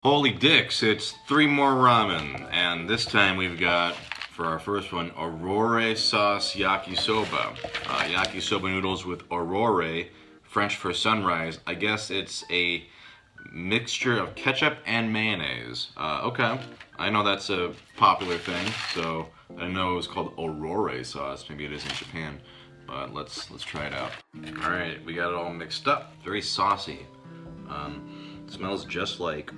Holy dicks, it's 3 more ramen, and this time we've got, for our first one, Aurore Sauce Yakisoba. Yakisoba noodles with Aurore, French for sunrise. I guess it's a mixture of ketchup and mayonnaise. Okay, I know that's a popular thing, so I know it was called Aurore sauce. Maybe it is in Japan, but let's try it out. All right, we got it all mixed up. Very saucy. Smells just like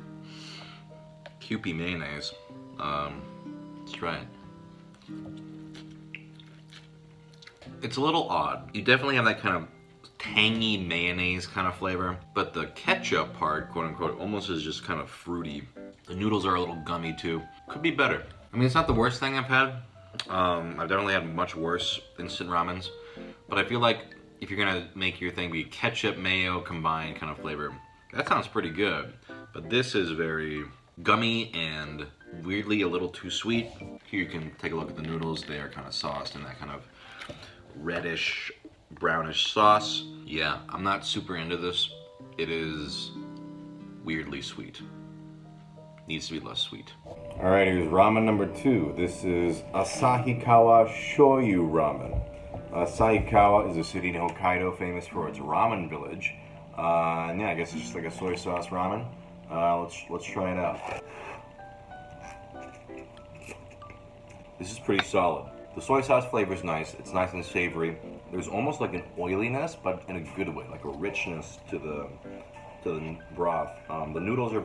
Kewpie mayonnaise. Let's try it. It's a little odd. You definitely have that kind of tangy mayonnaise kind of flavor, but the ketchup part, quote unquote, almost is just kind of fruity. The noodles are a little gummy too. Could be better. I mean, it's not the worst thing I've had. I've definitely had much worse instant ramens, but I feel like if you're gonna make your thing be ketchup, mayo combined kind of flavor, that sounds pretty good. But this is very gummy and weirdly a little too sweet. Here you can take a look at the noodles. They are kind of sauced in that kind of reddish, brownish sauce. Yeah, I'm not super into this. It is weirdly sweet. Needs to be less sweet. All right, here's ramen number 2. This is Asahikawa Shoyu ramen. Asahikawa is a city in Hokkaido famous for its ramen village. And yeah, I guess it's just like a soy sauce ramen. Let's try it out. This is pretty solid. The soy sauce flavor is nice. It's nice and savory. There's almost like an oiliness, but in a good way, like a richness to the broth. The noodles are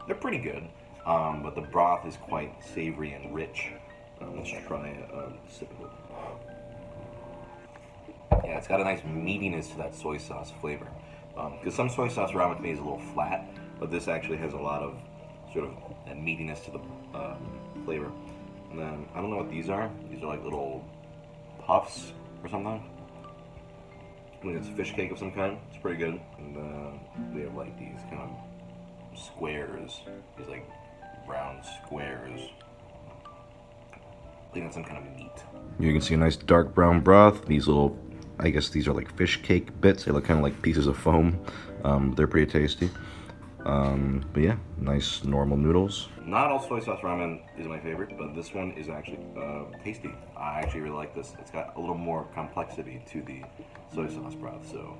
they're pretty good, but the broth is quite savory and rich. Let's try a sip of it. Yeah, it's got a nice meatiness to that soy sauce flavor. Because some soy sauce ramen to me is a little flat, but this actually has a lot of sort of meatiness to the flavor. And then, I don't know what these are. These are like little puffs or something. I think it's fish cake of some kind. It's pretty good. And we have like these kind of squares. These like brown squares. I think that's some kind of meat. You can see a nice dark brown broth. These little, I guess these are like fish cake bits. They look kind of like pieces of foam. They're pretty tasty. But yeah, nice normal noodles. Not all soy sauce ramen is my favorite, but this one is actually tasty. I actually really like this. It's got a little more complexity to the soy sauce broth, so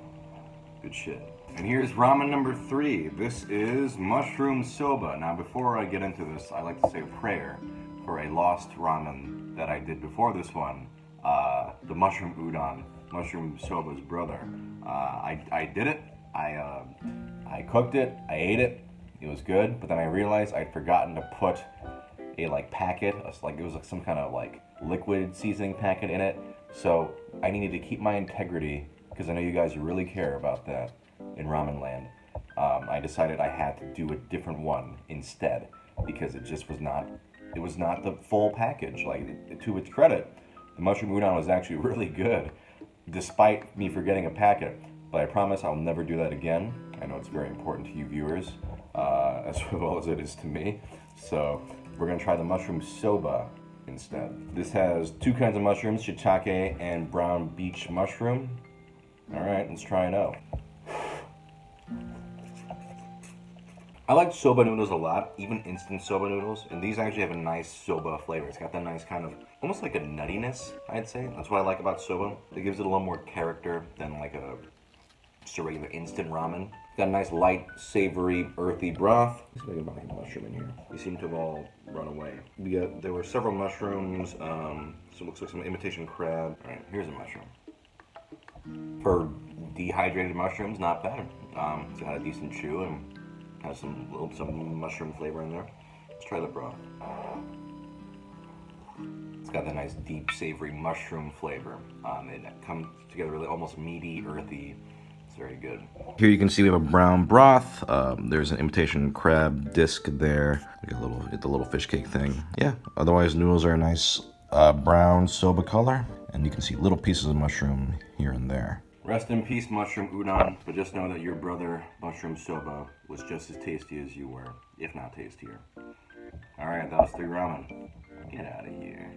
good shit. And here's ramen number 3. This is mushroom soba. Now before I get into this, I like to say a prayer for a lost ramen that I did before this one. The mushroom udon, mushroom soba's brother. I did it. I cooked it, I ate it, it was good, but then I realized I'd forgotten to put a packet, it was like some kind of like liquid seasoning packet in it, so I needed to keep my integrity, because I know you guys really care about that in ramen land. I decided I had to do a different one instead, because it just was not the full package. Like, to its credit, the mushroom udon was actually really good, despite me forgetting a packet. But I promise I'll never do that again. I know it's very important to you viewers, as well as it is to me. So we're gonna try the mushroom soba instead. This has 2 kinds of mushrooms, shiitake and brown beach mushroom. All right, let's try it out. I like soba noodles a lot, even instant soba noodles, and these actually have a nice soba flavor. It's got that nice kind of, almost like a nuttiness, I'd say. That's what I like about soba. It gives it a little more character than like just a regular instant ramen. Got a nice light, savory, earthy broth. Let's see if I can find a mushroom in here. They seem to have all run away. There were several mushrooms, so it looks like some imitation crab. All right, here's a mushroom. For dehydrated mushrooms, not bad. It's got a decent chew and has some mushroom flavor in there. Let's try the broth. It's got that nice deep savory mushroom flavor. It comes together really almost meaty, earthy. It's very good. Here you can see we have a brown broth. There's an imitation crab disc there. We got the little fish cake thing. Yeah, otherwise noodles are a nice brown soba color. And you can see little pieces of mushroom here and there. Rest in peace, mushroom udon, but just know that your brother, mushroom soba, was just as tasty as you were, if not tastier. All right, that was 3 ramen. Get out of here.